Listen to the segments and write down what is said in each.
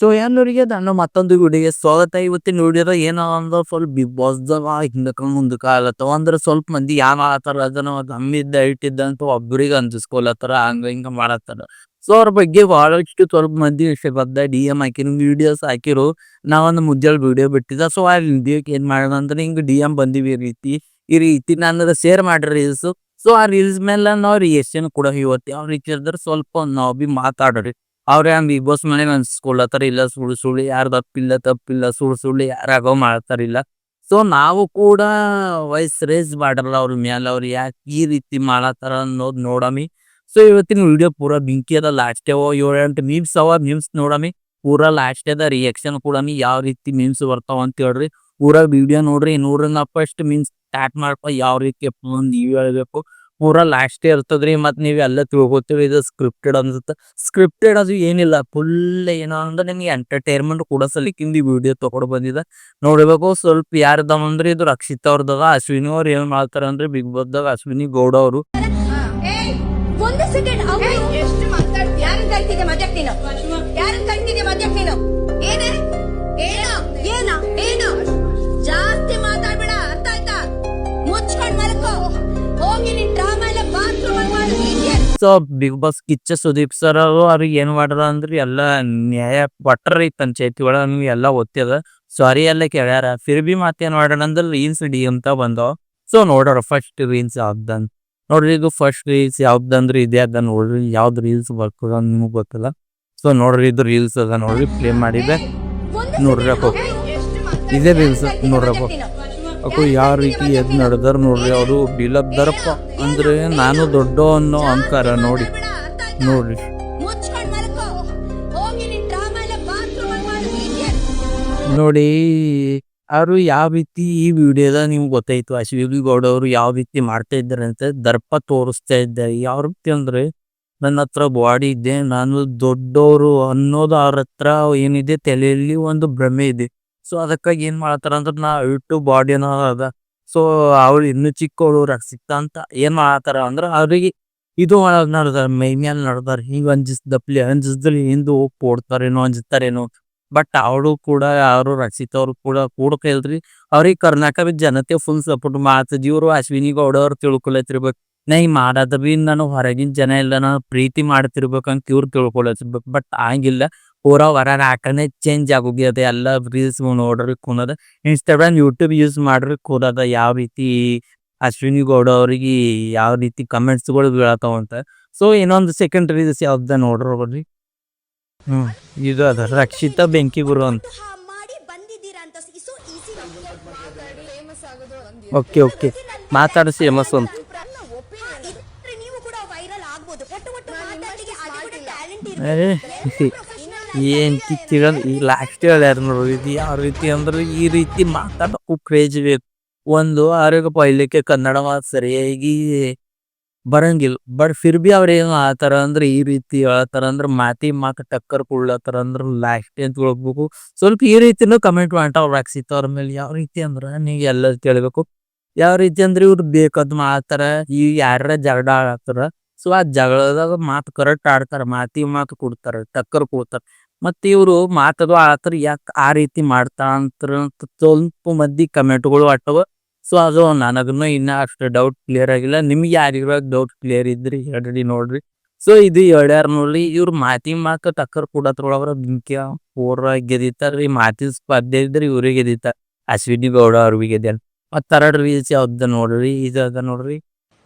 So ಎಲ್ಲರಿಗೆ ನನ್ನ ಮತ್ತೊಂದು ವಿಡಿಯೋಗೆ ಸ್ವಾಗತ. ಇವತ್ತಿನ ವಿಡಿಯೋದಾಗ ಏನೋ ಅಂದ್ರೆ ಸ್ವಲ್ಪ ಬಿಗ್ ಬಾಸ್ದಾಗ ಹಿಂದಕ್ಕೆ ಮುಂದಕ್ಕೆ ಆಗ್ಲತ್ತವ ಅಂದ್ರೆ ಸ್ವಲ್ಪ ಮಂದಿ ಯಾನ್ ಮಾಡತ್ತಾರ ಅದನ್ನ ಗಮ್ಮಿದ್ದ ಇಟ್ಟಿದ್ದ ಅಂತ ಒಬ್ರಿಗೆ ಅಂಜಿಸ್ಕೊಲತ್ತಾರ, ಹಂಗ ಹಿಂಗ ಮಾಡತ್ತಾರ. ಸೊ ಅವ್ರ ಬಗ್ಗೆ ಬಹಳಷ್ಟು ಸ್ವಲ್ಪ ಮಂದಿ ಬಂದ DM ಹಾಕಿರು, ವಿಡಿಯೋಸ್ ಹಾಕಿರು. ನಾವೊಂದು ಮುಂಜಾನೆ ವಿಡಿಯೋ ಬಿಟ್ಟಿದ್ದ. ಸೊ ಆ ವಿಡಿಯೋಕ್ಕೆ ಏನ್ ಮಾಡೋಣ ಅಂದ್ರೆ ಹಿಂಗ DM ಬಂದಿವಿ ಈ ರೀತಿ ನಾನು ಶೇರ್ ಮಾಡ್ರಿ ರೀಲ್ಸ್. ಸೊ ಆ ರೀಲ್ಸ್ ಮೇಲೆ ನಾವು ರಿಯಾಕ್ಷನ್ ಕೂಡ ಇವತ್ತು ಯಾವ ರೀತಿ ಅಂದ್ರೆ ಸ್ವಲ್ಪ ನಾವು ಬಿ ಮಾತಾಡ್ರಿ. ಅವ್ರ ಬಿಗ್ ಬಾಸ್ ಮನೆಗೆ ಅನ್ಸ್ಕೊಳತ್ತಾರ, ಇಲ್ಲ ಸುಳ್ಳು ಸುಳ್ಳು ಯಾರು ತಪ್ಪಿಲ್ಲ ಸುಳ್ಳು ಸುಳ್ಳು ಯಾರಾಗೋ ಮಾಡ್ತಾರಿಲ್ಲ. ಸೊ ನಾವು ಕೂಡ ವಾಯ್ಸ್ ರೇಸ್ ಮಾಡಲ್ಲ ಅವ್ರ ಮ್ಯಾಲ, ಅವ್ರು ಯಾಕೆ ಈ ರೀತಿ ಮಾಡತ್ತಾರ ಅನ್ನೋದು ನೋಡಮಿ. ಸೊ ಇವತ್ತಿನ ವಿಡಿಯೋ ಪೂರಾ ಬೆಂಕಿ ಅದ. ಲಾಸ್ಟ್ 7-8 ಮೀಮ್ಸ್ ಅವ, ಮೀಮ್ಸ್ ನೋಡಮಿ. ಪೂರಾ ಲಾಸ್ಟ್ ಅದ ರಿಯಾಕ್ಷನ್ ಕೊಡಮಿ, ಯಾವ ರೀತಿ ಮೀಮ್ಸ್ ಬರ್ತಾವ ಅಂತ ಹೇಳ್ರಿ. ಪೂರಾ ವಿಡಿಯೋ ನೋಡ್ರಿ. ನಾ ಫಸ್ಟ್ ಮೀಮ್ಸ್ ಸ್ಟಾರ್ಟ್ ಮಾಡ್ಕೊ ಯಾವ ರೀತಿ ನೀವ್ ಹೇಳ್ಬೇಕು. ಪೂರಾ ಲಾಸ್ಟ್ ಇರ್ತದ್ರಿ. ಮತ್ ನೀವ್ ಎಲ್ಲ ತಿಳ್ಕೊತೀವಿ ಇದು ಸ್ಕ್ರಿಪ್ಟೆಡ್ ಅನ್ಸುತ್ತೆ. ಸ್ಕ್ರಿಪ್ಟೆಡ್ ಅದು ಏನಿಲ್ಲ, ಫುಲ್ ಏನೋ ಅಂದ್ರೆ ನಿಮ್ಗೆ ಎಂಟರ್ಟೈನ್ಮೆಂಟ್ ಕೂಡ ಸಲಿಕಿಂದ ವಿಡಿಯೋ ತಗೊಂಡು ಬಂದಿದೆ ನೋಡ್ಬೇಕು. ಸ್ವಲ್ಪ ಯಾರ್ದವ ಅಂದ್ರೆ ಇದು ರಕ್ಷಿತ್ ಅವ್ರದಾಗ. ಅಶ್ವಿನಿ ಅವ್ರು ಏನ್ ಮಾಡ್ತಾರ ಅಂದ್ರೆ ಬಿಗ್ ಬಾಸ್ ದಾಗ ಅಶ್ವಿನಿ ಗೌಡ ಅವರು ಜಾಸ್ತಿ ಮಾತಾಡ್ಬೇಡ, ಅರ್ಥ ಆಯ್ತಾ? ಮುಚ್ಕೊಂಡ್ ಮಲ್ಕೋ, ಹೋಗಿ ನಿನ್ ಡ್ರಾಮಾ ಎಲ್ಲ bathroom. So big boss Kichcha Sudeep sir ಅವರು ಅವ್ರಿಗೆ ಏನ್ ಮಾಡ್ರ ಅಂದ್ರೆ ಎಲ್ಲ ನ್ಯಾಯ ಕೊಟ್ಟರಿ ಪಂಚಾಯತಿ ಒಳಗ ನೀವು ಎಲ್ಲ ಒತ್ತದ ಸಾರಿ ಎಲ್ಲ ಕೇಳ್ಯಾರ. ಫಿರ್ ಬಿ ಮಾತೇನ್ ಮಾಡೋಣ ಅಂದ್ರೆ ರೀಲ್ಸ್ ಅಂತ ಬಂದವ. ಸೊ ನೋಡ್ರ ಫಸ್ಟ್ ರೀಲ್ಸ್ ಯಾವ್ದನ್ ನೋಡ್ರಿ. ಇದು ಫಸ್ಟ್ ರೀಲ್ಸ್ ಯಾವ್ದಂದ್ರೆ ಇದೇ ಅದ ನೋಡ್ರಿ. ಯಾವ್ದು ರೀಲ್ಸ್ ಬರ್ತದ ನಿಮಗ್ ಗೊತ್ತಲ್ಲ. ಸೊ ನೋಡ್ರಿ ಇದು ರೀಲ್ಸ್ ಅದ ನೋಡ್ರಿ, ಪ್ಲೇ ಮಾಡಿದೆ ನೋಡ್ರಿ. ಇದೇ ರೀಲ್ಸ್ ನೋಡ್ರಪ್ಪ. ಅಕ್ಕೋ ಯಾವ ರೀತಿ ಎದ್ ನಡೆದಾರ ನೋಡ್ರಿ. ಅವರು ಬೀಳಬ್ದಾರಪ್ಪ ಅಂದ್ರೆ ನಾನು ದೊಡ್ಡ ಅನ್ನೋ ಅಂಕಾರ ನೋಡಿ ನೋಡ್ರಿ. ನೋಡಿ ಅವರು ಯಾವ ರೀತಿ ಈ ವಿಡಿಯೋದ ನಿಮ್ಗೆ ಗೊತ್ತಾಯ್ತು. ಅಶ್ವಿನಿ ಗೌಡ ಅವರು ಯಾವ ರೀತಿ ಮಾಡ್ತಾ ಇದ್ದಾರೆ ಅಂತ ದರ್ಪ ತೋರಿಸ್ತಾ ಇದ್ದಾರೆ. ಯಾವ ರೀತಿ ಅಂದ್ರೆ ನನ್ನ ಹತ್ರ ಬಾಡಿ ಇದೆ, ನಾನು ದೊಡ್ಡವರು ಅನ್ನೋದು ಅವ್ರ ಹತ್ರ ಏನಿದೆ, ತಲೆಯಲ್ಲಿ ಒಂದು ಭ್ರಮೆ ಇದೆ. ಸೊ ಅದಕ್ಕಾಗಿ ಏನ್ ಮಾಡ್ತಾರ ಅಂದ್ರೆ ನಾ ಇಟ್ಟು ಬಾಡಿ ಅನ್ನೋ ಅದ. ಸೊ ಅವ್ರು ಇನ್ನು ಚಿಕ್ಕವಳು ರಕ್ಷಿತ ಅಂತ ಏನ್ ಮಾಡತ್ತಾರ ಅಂದ್ರೆ ಅವ್ರಿಗೆ ಇದು ನಡೆದಾರ, ಮೈ ಮೇಲೆ ನಡೆದಾರ. ಹಿಂಗ ಅಂಜಿಸ್ದಲ್ಲಿ ಹಿಂದೆ ಹೋಗಿ ಕೊಡ್ತಾರೇನೋ, ಅಂಜಿಸ್ತಾರೇನೋ. ಬಟ್ ಅವಳು ಕೂಡ ಅವರು ರಕ್ಷಿತ ಅವ್ರು ಕೂಡ ಕೇಳ್ರಿ. ಅವ್ರಿಗೆ ಕರ್ನಾಟಕದ ಜನತೆ ಫುಲ್ ಸಪೋರ್ಟ್ ಮಾಡ್ತದ. ಇವ್ರು ಅಶ್ವಿನಿ ಗೌಡ ಅವ್ರು ತಿಳ್ಕೊಳತಿರ್ಬೇಕು, ನಾ ಈ ಮಾಡದ ಬಿ ನಾನು ಹೊರಗಿನ ಜನ ಎಲ್ಲ ನಾನು ಪ್ರೀತಿ ಮಾಡ್ತಿರ್ಬೇಕಂತ ಇವ್ರು ತಿಳ್ಕೊಳತಿರ್ಬೇಕು. ಬಟ್ ಹಂಗಿಲ್ಲ, ಪೂರಾ ಹೊರ ಆಟನೇ ಚೇಂಜ್ ಆಗೋಗ್ಯದ. ಎಲ್ಲ ರೀಲ್ಸ್ ನೋಡ್ರಿ ಕುನದ, ಇನ್ಸ್ಟಾಗ್ರಾಮ್ ಯೂಟ್ಯೂಬ್ ಯೂಸ್ ಮಾಡ್ರಿ ಕೂದದ. ಯಾವ ರೀತಿ ಅಶ್ವಿನಿ ಗೌಡ ಅವ್ರಿಗೆ ಯಾವ ರೀತಿ ಕಮೆಂಟ್ಸ್ಗಳು ಬೀಳತಾವಂತ. ಸೊ ಇನ್ನೊಂದು ಸೆಕೆಂಡ್ ರೀಲ್ಸ್ ಯಾವ್ದ ನೋಡ್ರಿ. ಇದು ಅದ ರಕ್ಷಿತ ಬೆಂಕಿ ಗುರು ಅಂತ. ಓಕೆ ಮಾತಾಡಿಸಿ ಫೇಮಸ್ ಅಂತ. ಏನ್ ಕಿತ್ತಿರ ಈ ಲಾಸ್ಟ್ ಹೇಳ್ಯಾರ ನೋಡ್ರಿ. ಇದು ಯಾವ ರೀತಿ ಅಂದ್ರೆ ಈ ರೀತಿ ಮಾತಾಡಕ್ಕೂ ಕ್ರೇಜ್ ಬೇಕು. ಒಂದು ಆರೋಗ್ಯ ಪೈಲಿಕ್ಕೆ ಕನ್ನಡ ಮಾತು ಸರಿಯಾಗಿ ಬರಂಗಿಲ್ಲ. ಬಟ್ ಫಿರ್ ಬಿ ಅವ್ರ ಏನು ಆತರ ಅಂದ್ರೆ ಈ ರೀತಿ ಹೇಳ್ತಾರ ಅಂದ್ರೆ ಮಾತು ಟಕ್ಕರ್ ಕೊಡ್ಲತ್ತಾರ ಅಂದ್ರೆ ಲಾಸ್ಟ್ ಅಂತ ಹೇಳ್ಬೇಕು. ಸ್ವಲ್ಪ ಈ ರೀತಿನೂ ಕಮೆಂಟ್ ಮಾಡ್ತಾವ ರಕ್ಷಿತ ಅವ್ರ ಮೇಲೆ. ಯಾವ ರೀತಿ ಅಂದ್ರ ನೀವು ಎಲ್ಲ ಕೇಳ್ಬೇಕು. ಯಾವ ರೀತಿ ಅಂದ್ರೆ ಇವ್ರು ಬೇಕಾದ್ ಮಾಡ್ತಾರ, ಈ ಯಾರ ಜಗಳ ಆಡ್ತಾರ. ಸೊ ಆ ಜಗಳದಾಗ ಮಾತು ಕರೆಕ್ಟ್ ಆಡ್ತಾರ, ಮಾತು ಕೊಡ್ತಾರ, ಟಕ್ಕರ್ ಕೊಡ್ತಾರ. ಮತ್ತೆ ಇವ್ರು ಮಾತದು ಆಡ್ತಾರ, ಯಾಕೆ ಆ ರೀತಿ ಮಾಡ್ತಾ ಅಂತ ಸ್ವಲ್ಪ ಮಂದಿ ಕಮೆಂಟ್ಗಳು ಆಟವ. ಸೊ ಅದು ನನಗನ್ನು ಇನ್ನ ಅಷ್ಟು ಡೌಟ್ ಕ್ಲಿಯರ್ ಆಗಿಲ್ಲ. ನಿಮ್ಗೆ ಯಾರಿಗಾಗ ಡೌಟ್ ಕ್ಲಿಯರ್ ಇದ್ರಿ ಹೇಳ್ರಿ ನೋಡ್ರಿ. ಸೊ ಇದು ಹೇಳ್ಯಾರ ನೋಡ್ರಿ. ಇವ್ರು ಮಾತು ಟಕ್ಕರ್ ಕೊಡತ್ರೊಳಗ್ರ ಬೆಂಕಿ ಪೂರ ಗೆದಿತಾರ್ರಿ. ಮಾತಿನ ಸ್ಪರ್ಧೆ ಇದ್ರಿ ಇವ್ರಿಗೆ ಗೆದಿತಾರ, ಅಶ್ವಿನಿ ಗೌಡ ಅವ್ರಿಗೆ ಗೆದ್ಯಾರ. ಮತ್ ಥರ್ಡ್ ರೀಲ್ಸ್ ಯಾವ್ದ ನೋಡ್ರಿ, ಇದು ಅದ ನೋಡ್ರಿ.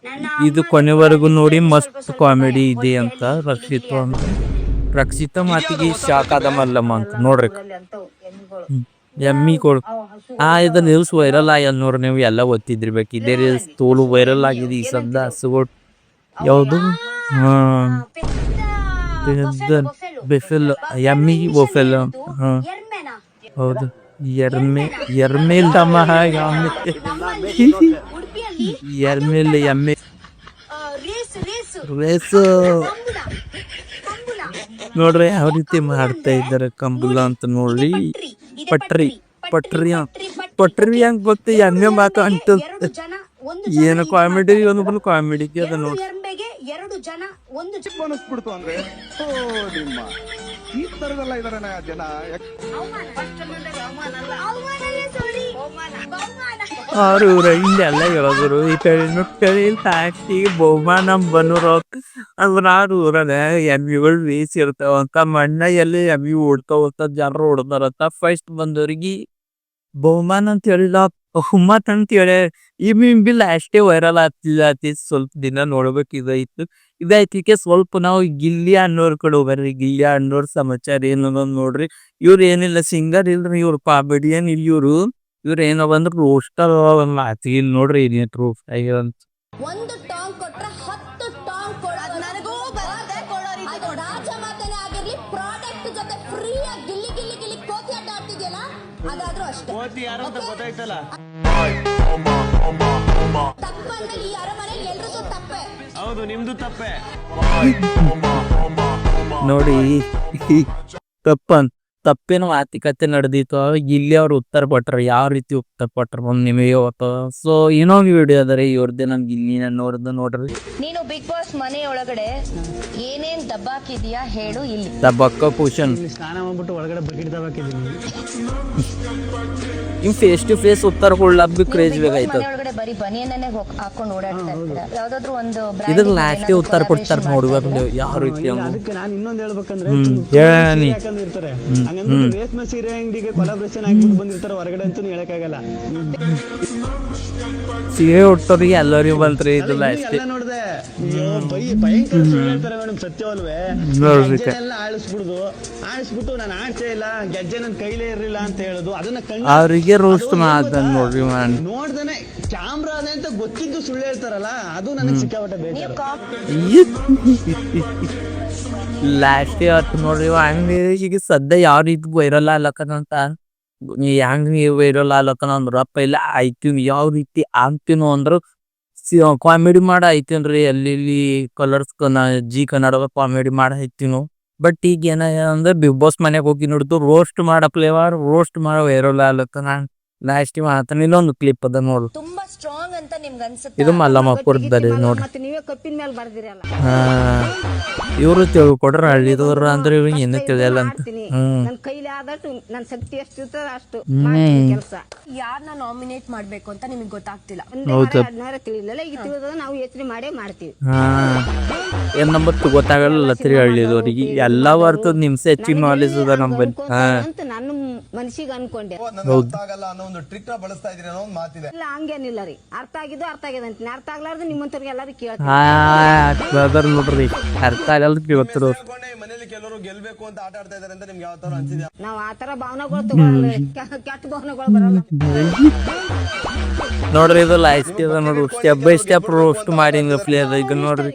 ಇದು ಕೊನೆವರೆಗೂ ನೋಡಿ, ಮಸ್ತ್ ಕಾಮಿಡಿ ಇದೆ ಅಂತ ರಕ್ಷಿತ ಮಾತಿಗೆ ಶಾಕ್ ಆದ ಮಲ್ಲಮ್ಮ ಅಂತ ನೋಡ್ರಿ. ಎಮ್ಮಿ ಕೊಡು ಇದು ನ್ಯೂಸ್ ವೈರಲ್ ಆಗ್ಯದ ನೋಡ್ರಿ. ನೀವು ಎಲ್ಲ ಓದ್ತಿದ್ರಿಬೇಕು. ಇದೇ ರೀಲ್ಸ್ ತೋಲು ವೈರಲ್ ಆಗಿದೆ ಈ ಸದ್ದ. ಹಸುಗಳು ಯಾವುದು ಬೆಫೆಲ್ ಎಮ್ಮಿ ಬೊಫೆಲ್. ಹೌದು, ಎರ್ಮೇಲ್ ತಮ್ಮ ಎರ್ಮೇಲ್ ಎಮ್ಮೆ ರೇಸು ನೋಡ್ರಿ ಯಾವ ರೀತಿ ಮಾಡ್ತಾ ಇದ್ದಾರೆ. ಕಂಬುಲ ಅಂತ ನೋಡ್ರಿ. ಪಟ್ರಿ ಹಂಗ ಗೊತ್ತ ಎಮ್ಮೆ ಮಾತು ಅಂತ ಏನು ಕಾಮಿಡಿ, ಒಂದು ಕಾಮಿಡಿ ಅದ ನೋಡ್ರಿ. ಈ ತರದೆಲ್ಲ ಇದಾರೆ ಜನ. ಅವ್ರ ಹಿಂದೆಲ್ಲ ಹೇಳಿದ್ರು ಈ ಕಡೆ ಲಾಸ್ಟಿಗೆ ಬಹುಮಾನ ಬನ್ನೂರು ಅಂದ್ರೆ ಆ ಊರಲ್ಲ ಎಮ್ಮಿಗಳು ರೇಸ್ ಇರ್ತಾವಂತ ಮಣ್ಣ ಎಲ್ಲಿ ಎಮ್ಮಿ ಓಡ್ತಾವಂತ ಜನರು ಓಡ್ತಾರಂತ ಫಸ್ಟ್ ಬಂದವ್ರಿಗೆ ಬಹುಮಾನ ಅಂತ ಹೇಳಿಲ್ಲ ಹುಮ್ಮತ್ ಅಂತ ಹೇಳಿ ಈ ಲಾಸ್ಟೇ ವೈರಲ್ ಆಗ್ತಿ ಸ್ವಲ್ಪ ದಿನ ನೋಡ್ಬೇಕು ಇದೈತಿಕೆ ಸ್ವಲ್ಪ ನಾವು ಗಿಲ್ಲಿ ಅನ್ನೋರ್ ಕಡೆ ಹೋಗ್ರಿ ಗಿಲ್ಲಿ ಅನ್ನೋರ್ ಸಮಾಚಾರ ಏನದ ನೋಡ್ರಿ ಇವ್ರ ಏನಿಲ್ಲ ಸಿಂಗರ್ ಇಲ್ರಿ ಇವ್ರು ಕಾಮಿಡಿಯನ್ ಇಲ್ಲಿ ಇವ್ರ ಏನೋ ಬಂದ್ರ ರೋಸ್ಟರ್ ಇಲ್ಲಿ ನೋಡ್ರಿ ರೋಸ್ಟ್ ಆಗಿರಂತ ಒಂದು ಟಾಂಗ್ ಕೊಟ್ರೆ 10 ಟಾಂಗ್ ಕೊಡೋದು ನನಗೂ ಬರುತ್ತೆ ಅದು ರಾಜ ಮಾತನೇ ಆಗಿರ್ಲಿ ಪ್ರಾಡಕ್ಟ್ ಜೊತೆ ಫ್ರೀ ಆಗಿ ಗಿಲ್ಲಿ ಗಿಲ್ಲಿ ಗಿಲ್ಲಿ ಕೋತಿ ಆಟ ಆಡ್ತಿದ್ಯಲ್ಲ ಅದಾದ್ರೂ ಅಷ್ಟೇ ಕೋತಿ ಯಾರು ಅಂತ ಗೊತ್ತಾಯ್ತಲ್ಲ. ತಪ್ಪಂದ್ರೆ ಈ ಅರಮನೆ ಎಲ್ರಿಗೂ ತಪ್ಪೆ. ಹೌದು ನಿಮ್ದು ತಪ್ಪೆ. ನೋಡಿ ತಪ್ಪೇನೋ ಆತಿಕತೆ ನಡೆದಿತ್ತು ಇಲ್ಲಿ ಅವ್ರು ಉತ್ತರ ಕೊಟ್ರ ಯಾವ ರೀತಿ ಉತ್ತರ ಕೊಟ್ರ ನಿಮಗೆ ಇವತ್ತು ಸೊ ಇನ್ನೊಂದು ವಿಡಿಯೋ ಅದರಿ ಇವ್ರದ್ದೇ ನಮ್ಗೆ ಇಲ್ಲಿ ನೋಡ್ರಿ ನೀನು ಬಿಗ್ ಬಾಸ್ ಮನೆ ಒಳಗಡೆ ಏನೇನ್ ದಬ್ಬಾಕಿದ್ಯಾ ಹೇಳು ಇಲ್ಲಿ. ದಬ್ಬಕ್ಕ ಪೂಷನ್ ಸ್ನಾನ ಮಾಡ್ಬಿಟ್ಟು ಒಳಗಡೆ ಬಕೆಟ್ ದಬಾಕಿದೀನಿ. ಇವ್ ಫೇಸ್ ಟು ಫೇಸ್ ಉತ್ತರ ಕೊಡ್ಲಕ್ ಕ್ರೇಜ್ ಬೇಕಾಯ್ತು. ಮನೆ ಒಳಗಡೆ ಬರೀ ಬನಿಯನ್ನೇ ಹಾಕೊಂಡು ಓಡಾಡ್ತಾ ಇರ್ತೀರಾ. ಯಾವ್ದಾದ್ರು ಒಂದು ಇದ್ರ ಲಾಸ್ಟ್ ಉತ್ತರ ಕೊಡ್ತಾರ ನೋಡ್ಬೇಕು ನೀವು ಯಾವ ರೀತಿ ಅದಕ್ಕೆ ನಾನು ಇನ್ನೊಂದು ಹೇಳ್ಬೇಕಂದ್ರೆ ಹೇಳಿ ಯಾಕಂದ್ರೆ ಇರ್ತಾರೆ ಹಂಗಂದ್ರೆ ರೇಷ್ಮೆ ಸೀರೆ ಅಂಗಡಿಗೆ ಕೊಲಾಬ್ರೇಷನ್ ಆಗ್ಬಿಟ್ಟು ಬಂದಿರ್ತಾರೆ ಹೊರಗಡೆ ಅಂತೂ ಹೇಳಕ್ಕಾಗಲ್ಲ. ಸೀರೆ ಉಟ್ಟೋರಿಗೆ ಎಲ್ಲರಿಗೂ ಬಂತ್ರಿ ಇದು ಲಾಸ್ಟ್ ಎಲ್ಲ ನೋಡ್ದೆ ಭಯಂಕರ ಸುಳ್ಳು ಹೇಳ್ತಾರೆ ಮೇಡಮ್ ಸತ್ಯವಲ್ವೇ. ಗೆಜ್ಜೆನೆಲ್ಲ ಆಳಿಸ್ಬಿಟ್ಟು ನಾನು ಆಡ್ಸೇ ಇಲ್ಲ ಗೆಜ್ಜೆ ನನ್ ಕೈಲೇ ಇರ್ಲಿಲ್ಲ ಅಂತ ಹೇಳುದು ಅದನ್ನ ಅವ್ರಿಗೆ ರೋಸ್ಟ್ ಮಾತನ್ ನೋಡ್ರಿ ನೋಡ್ದೇನೆ ಕ್ಯಾಮ್ರಾ ಅದೇ ಅಂತ ಗೊತ್ತಿದ್ದು ಸುಳ್ಳು ಹೇಳ್ತಾರಲ್ಲ ಅದು ನನಗೆ ಸಿಕ್ಕಾಪಟ್ಟೆ ಬೇಜಾರು. ಲಾಸ್ಟ್ ಅವತ್ತು ನೋಡ್ರಿ ಹಂಗ ಈಗ ಸದ್ಯ ಯಾವ ರೀತಿ ವೈರಲ್ ಆಗ್ಲಕ್ಕಂತ ಹೆಂಗ್ ನೀವು ವೈರಲ್ ಆಗ್ಲಕ್ಕನ ಅಂದ್ರ ಪೈಲ ಆಯ್ತೀವಿ ಯಾವ ರೀತಿ ಆಗ್ತೀನೋ ಅಂದ್ರ ಕಾಮಿಡಿ ಮಾಡ ಐತೀನ್ರಿ ಅಲ್ಲಿ ಕಲರ್ಸ್ ಜಿ ಕನ್ನಡ ಕಾಮಿಡಿ ಮಾಡ ಐತೀನೋ ಬಟ್ ಈಗ ಏನ ಅಂದ್ರೆ ಬಿಗ್ ಬಾಸ್ ಮನೆಗೆ ಹೋಗಿ ನೋಡಿದ್ದು ರೋಸ್ಟ್ ರೋಸ್ಟ್ ಮಾಡೋ ವೈರಲ್ ಆಗ್ಲಕ್ಕ ನಾನ್ ಲಾಸ್ಟ್ ಮಾತಾನ ಇನ್ನೊಂದು ಕ್ಲಿಪ್ ಅದ ನೋಡು ತುಂಬಾ ಸ್ಟ್ರಾಂಗ್ ಅಂತ ನಿಮ್ಗೆ ಅನ್ಸುತ್ತೆ. ಇದು ಮಲ್ಲಮ್ಮಪ್ಪರ್ದಾರೆ ನೋಡ್ರಿ. ಮತ್ತೆ ನೀವೇ ಕಪ್ಪಿನ ಮೇಲೆ ಬರ್ದಿರಲ್ಲ. ಇವ್ರು ತಿಳ್ಕೊಡ್ರ ಹಳ್ಳಿದವ್ರ ಅಂದ್ರೆ ಇವ್ರಿಗೆ ಏನು ತಿಳಿಯಲ್ಲ ಅಂತ. ನನ್ ಕೈಲಿ ಆದಷ್ಟು ನನ್ ಶಕ್ತಿ ಎಷ್ಟು ಇರ್ತದ ಅಷ್ಟು ಕೆಲಸ. ಯಾರನ್ನ ನಾಮಿನೇಟ್ ಮಾಡ್ಬೇಕು ಅಂತ ನಿಮಗೆ ಗೊತ್ತಾಗ್ತಿಲ್ಲ. ತಿಳಿಲಿಲ್ಲ ಈಗ ತಿಳಿದ ನಾವು ಯೋಚನೆ ಮಾಡೇ ಮಾಡ್ತೀವಿ. ಏನ್ ನಂಬತ್ತು ಗೊತ್ತಾಗಲ್ಲ ತಿರಿ ಹಳ್ಳಿದವ್ರಿಗೆ ಎಲ್ಲಾ ಬರ್ತದ ನಿಮ್ಸೆ ಹೆಚ್ಚಿನ ನಾಲೆಜ್ ಅದ ನಮ್ಮಲ್ಲಿ ಅಂತ ನನ್ನ ಮನಸ್ಸಿಗೆ ಅನ್ಕೊಂಡೆ. ಒಂದು ಟ್ರಿಕ್ ನ ಬಳಸ್ತಾ ಇದ್ರಿ ಅನ್ನೋ ಒಂದು ಮಾತಿದೆ. ಇಲ್ಲ ಹಂಗೇನಿಲ್ಲ ರೀ ಅರ್ಥ ಆಗಿದ್ದು ಅರ್ಥ ಆಗಿದೆ ಅಂತೀನಿ ಅರ್ಥ ಆಗ್ಲಾರ್ದು ನಿಮ್ಮಂತವ್ರಿಗೆ ಎಲ್ಲರೂ ಕೇಳ್ತಾರೆ ನೋಡ್ರಿ ಅರ್ಥ ಆಗಲ್ಲ ಕೇಳ್ತಿರೋ ಮನೇಲಿ ಕೆಲವರು ಗೆಲ್ಬೇಕು ಅಂತ ಆಟ ಆಡ್ತಾ ಇದಾರೆ ಅಂತ ನಿಮ್ಗೆ ಯಾವ ತರ ಅನ್ಸಿದೆ? ನಾವ್ ಆತರ ಭಾವನೆಗಳು ತಗೊಳ್ಳಲ್ಲ ಕೆಟ್ಟ ಭಾವನೆಗಳು ಬರಲ್ಲ. ನೋಡ್ರಿ ಇದು ಲಾಸ್ಟ್ ಇದೆ ನೋಡ್ರಿ ಸ್ಟೆಪ್ ಬೈ ಸ್ಟೆಪ್ ರೋಸ್ಟ್ ಮಾಡಿ ಪ್ಲೇ ಅದ ಈಗ ನೋಡ್ರಿ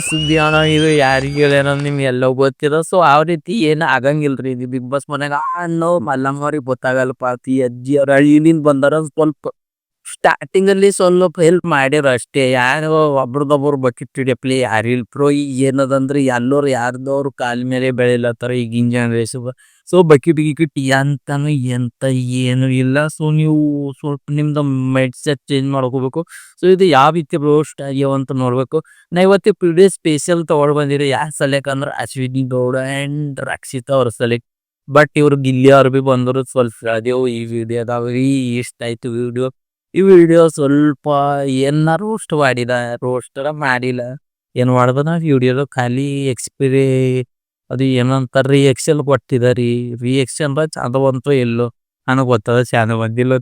ಸುದ್ದಿ ಅನ್ನೋ ಇದು ಯಾರಿಗೆ ಹೇಳ್ಯಾರ ನಿಮ್ಗೆ ಎಲ್ಲ ಗೊತ್ತಿರೋ ಸೊ ಆ ರೀತಿ ಏನು ಆಗಂಗಿಲ್ರಿ ಇದು ಬಿಗ್ ಬಾಸ್ ಮನ್ಯಾಗ ಅನ್ನೋ ಮಲ್ಲಮ್ಮವ್ರಿಗೆ ಗೊತ್ತಾಗಲ್ಲ ಪಾತಿ ಅಜ್ಜಿ ಅವ್ರ ಹಳ್ಳಿನಿಂದ ಬಂದಾರ ಸ್ವಲ್ಪ ಸ್ಟಾರ್ಟಿಂಗ್ ಅಲ್ಲಿ ಸ್ವಲ್ಪ ಹೆಲ್ಪ್ ಮಾಡ್ಯಾರ ಅಷ್ಟೇ ಯಾರು ಒಬ್ರದೊಬ್ರು ಬಕೆಟ್ ಹಿಡಿಯಪ್ಲಿ ಯಾರಿಲ್ ಪ್ರೋ ಈಗ ಏನದಂದ್ರೆ ಎಲ್ಲರೂ ಯಾರ್ದವ್ರು ಕಾಲ ಮೇಲೆ ಬೆಳಿಲತ್ತಾರ ಈಗಿನ ಜನರೇಷನ್ ಸೊ ಬಕೆಟ್ ಗಿಕೆಟ್ ಅಂತಾನು ಎಂತ ಏನು ಇಲ್ಲ ಸೊ ನೀವು ಸ್ವಲ್ಪ ನಿಮ್ದು ಮೈಂಡ್ ಸೆಟ್ ಚೇಂಜ್ ಮಾಡ್ಕೋಬೇಕು ಸೊ ಇದು ಯಾವ ರೀತಿ ರೋಸ್ಟ್ ಆಗ್ಯಾವ ಅಂತ ನೋಡ್ಬೇಕು ನಾ ಇವತ್ತು ವಿಡಿಯೋ ಸ್ಪೆಷಲ್ ತಗೊಂಡ್ ಬಂದಿರಿ ಯಾರು ಸೆಲೆಕ್ಟ್ ಅಂದ್ರೆ ಅಶ್ವಿನಿ ಗೌಡ ಅಂಡ್ ರಕ್ಷಿತಾ ಅವ್ರ ಸೆಲೆಕ್ಟ್ ಬಟ್ ಇವ್ರು ಗಿಲ್ಲಿ ಅವ್ರು ಬಿ ಬಂದರು ಸ್ವಲ್ಪ ಅದೇವು ಈ ವಿಡಿಯೋದಾಗ ಇಷ್ಟ ಆಯ್ತು ವಿಡಿಯೋ ಈ ವಿಡಿಯೋ ಸ್ವಲ್ಪ ಏನ ರೋಸ್ಟ್ ಮಾಡಿಲ್ಲ ಏನ್ ಮಾಡ್ದ ನಾ ವಿಡಿಯೋದ ಖಾಲಿ ಅದು ಏನಂತಾರ ರಿಯಾಕ್ಷನ್ ಕೊಟ್ಟಿದಾರಿ ರಿಯಾಕ್ಷನ್ ಚಂದ ಬಂತು ಎಲ್ಲೋ ನನಗೆ ಗೊತ್ತದ ಚಂದ ಬಂದಿಲ್ಲ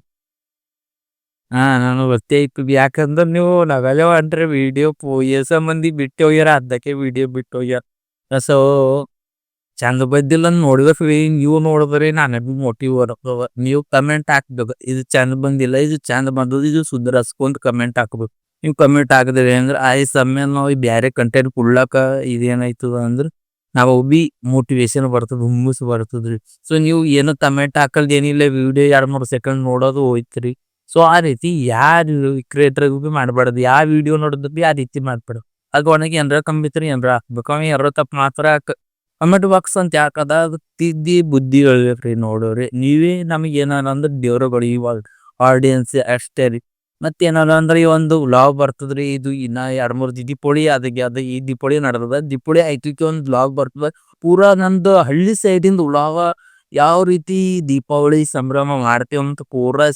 ನನಗೆ ಗೊತ್ತೇ ಇತ್ತು ಯಾಕಂದ್ರೆ ನೀವು ನಗಲೆ ಹೊಂಟ್ರೆ ವಿಡಿಯೋ ಎಸ ಮಂದಿ ಬಿಟ್ಟು ಹೋಗ್ಯಾರ ಅರ್ಧಕ್ಕೆ ವಿಡಿಯೋ ಬಿಟ್ಟು ಹೋಗ್ಯಾರ ಸೊ ಚಂದ ಬಂದಿಲ್ಲ ನೋಡ್ಬೇಕು ನೀವು ನೋಡಿದ್ರಿ ನಾನು ಬಿ ಮೋಟಿವ್ ಬರ್ತವ ನೀವು ಕಮೆಂಟ್ ಹಾಕ್ಬೇಕು ಇದು ಚಂದ ಬಂದಿಲ್ಲ ಇದು ಚಂದ ಬಂದದ ಇದು ಸುಧಾರಿಸ್ಕೊಂತ ಕಮೆಂಟ್ ಹಾಕ್ಬೇಕು ನೀವು ಕಮೆಂಟ್ ಹಾಕಿದ್ರಿ ಅಂದ್ರೆ ಸಮಯ ನಾವು ಬೇರೆ ಕಂಟೆಂಟ್ ಕೊಡ್ಲಾಕ ಇದೇನಾಯ್ತದ ಅಂದ್ರೆ ನಾವು ಬಿ ಮೋಟಿವೇಶನ್ ಬರ್ತದ ಹುಮ್ಮಸ್ ಬರ್ತದ್ರಿ ಸೊ ನೀವು ಏನು ಕಮೆಂಟ್ ಹಾಕಲ್ದ ಏನಿಲ್ಲ ವಿಡಿಯೋ 2-3 ಸೆಕೆಂಡ್ ನೋಡೋದು ಹೋಯ್ತ್ರಿ ಸೊ ಆ ರೀತಿ ಯಾರು ಕ್ರಿಯೇಟರ್ಗೂ ಬಿ ಮಾಡ್ಬಾರ್ದು ಯಾವ ವಿಡಿಯೋ ನೋಡಿದ್ರು ಬಿ ಆ ರೀತಿ ಮಾಡ್ಬಾರ್ದು ಅದು ಒಣಗಿ ಏನಾರ ಕಮ್ಮಿತ್ರಿ ಏನಾರ ಹಾಕ್ಬೇಕು ಅವ ಯಾರೋ ತಪ್ಪು ಮಾತ್ರ ಕಮೆಂಟ್ ಬಾಕ್ಸ್ ಅಂತ ಯಾಕದ ಅದು ತಿದ್ದಿ ಬುದ್ಧಿ ಹೇಳ್ಬೇಕ್ರಿ ನೋಡೋರಿ ನೀವೇ ನಮಗೆ ಏನಾರ ಅಂದ್ರೆ ದೇವ್ರಗಳು ಇವಾಗ ಆಡಿಯನ್ಸ್ ಅಷ್ಟೇ ರೀ ಮತ್ತೇನಲ್ಲ ಅಂದ್ರೆ ಈ ಒಂದು ವ್ಲಾಗ್ ಬರ್ತದ್ರಿ. ಇದು ಇನ್ನ 2-3 ದೀಪಾವಳಿ ಅದಕ್ಕೆ ಅದು ಈ ದೀಪಾವಳಿ ನಡೆದದ. ದೀಪಾವಳಿ ಆಯ್ತಕ್ಕೆ ಒಂದು ವ್ಲಾಗ್ ಬರ್ತದ. ಪೂರಾ ನಂದು ಹಳ್ಳಿ ಸೈಡಿಂದ ವ್ಲಾಗ ಯಾವ ರೀತಿ ದೀಪಾವಳಿ ಸಂಭ್ರಮ ಮಾಡ್ತೇವೆ ಅಂತ ಪೂರಾ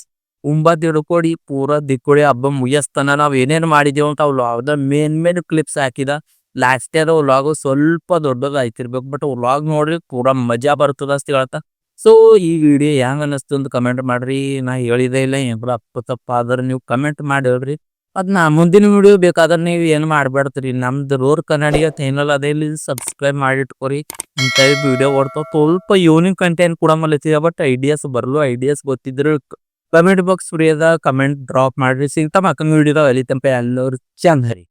ಒಂಬತ್ತು ಹಿಡ್ಕೊಡಿ ಪೂರಾ ದೀಪಾವಳಿ ಹಬ್ಬ ಮುಗಿಸ್ತನ ನಾವ್ ಏನೇನ್ ಮಾಡಿದೇವು ಅಂತ ವ್ಲಾಗ್ದ ಮೇನ್ ಕ್ಲಿಪ್ಸ್ ಹಾಕಿದ. ಲಾಸ್ಟ್ ಇಯರ್ ವ್ಲಾಗ್ ಸ್ವಲ್ಪ ದೊಡ್ಡದ ಆಯ್ತಿರ್ಬೇಕು, ಬಟ್ ವ್ಲಾಗ್ ನೋಡ್ರಿ ಪೂರಾ ಮಜಾ ಬರ್ತದ ಅಂತ ಹೇಳ್ತಾ. ಸೊ ಈ ವಿಡಿಯೋ ಹೆಂಗ್ ಅನ್ನಿಸ್ತು ಅಂತ ಕಮೆಂಟ್ ಮಾಡ್ರಿ. ನಾ ಹೇಳಿದೆ ಇಲ್ಲ ಏನಾರ ಅಪ್ಪ ತಪ್ಪ ಆದ್ರೆ ನೀವು ಕಮೆಂಟ್ ಮಾಡಿ ಹೇಳ್ರಿ. ಅದ್ನ ಮುಂದಿನ ವಿಡಿಯೋ ಬೇಕಾದ್ರೆ ನೀವು ಏನು ಮಾಡ್ಬೇಡ್ತೀರಿ, ನಮ್ದು ರೋರ್ ಕನ್ನಡಿಗ ಚಾನಲ್ ಅದೇ ಸಬ್ಸ್ಕ್ರೈಬ್ ಮಾಡಿಟ್ಕೊರಿ. ಇಂಥ ವಿಡಿಯೋ ಬರ್ತಾವ ಸ್ವಲ್ಪ ಯೂನಿಕ್ ಕಂಟೆಂಟ್ ಕೂಡ ಮಲತಿದ, ಬಟ್ ಐಡಿಯಾಸ್ ಗೊತ್ತಿದ್ರೆ ಕಮೆಂಟ್ ಬಾಕ್ಸ್ ಫ್ರೀ ಅದ, ಕಮೆಂಟ್ ಡ್ರಾಪ್ ಮಾಡ್ರಿ. ಸಿಗ್ತಾ ಮಕ್ಕಳ ವಿಡಿಯೋದಾಗ ಅಲ್ಲಿ ತನಕ ಎಲ್ಲರೂ ಚಂದ ಹರಿ.